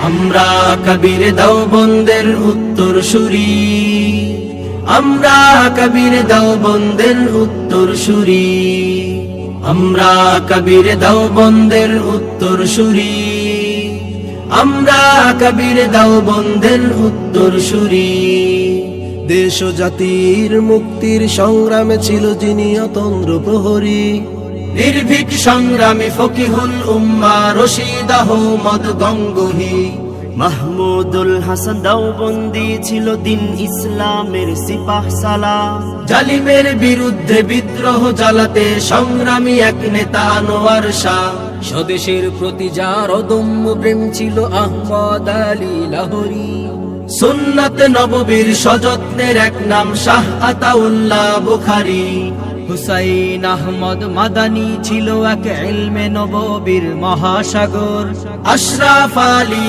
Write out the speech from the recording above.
আমরা কবির দেওবন্দের উত্তরসূরি, আমরা কবির দেওবন্দের উত্তরসূরি, আমরা কবির দেওবন্দের উত্তরসূরি, আমরা কবির দেওবন্দের উত্তরসূরি। দেশ ও জাতির মুক্তির সংগ্রামে ছিল যিনি অতন্দ্র প্রহরী, নির্ভীক সংগ্রামী ফকিহুল উম্মাহ রশিদ আহমদ গঙ্গোহী। মাহমুদুল হাসান দেওবন্দি ছিল দিন ইসলামের সিপাহ সালার, জালিমের বিরুদ্ধে বিদ্রোহ জ্বালাতে সংগ্রামী এক নেতা আনোয়ার শাহ। স্বদেশের প্রতি যার অদম্য প্রেম ছিল আহমদ আলী লাহোরী। সুন্নাত নববীর সযত্নের এক নাম শাহ আতাউল্লাহ বুখারী। হুসাইন আহমদ মাদানী ছিল এক ইলমে নববীর মহাসাগর। আশরাফ আলী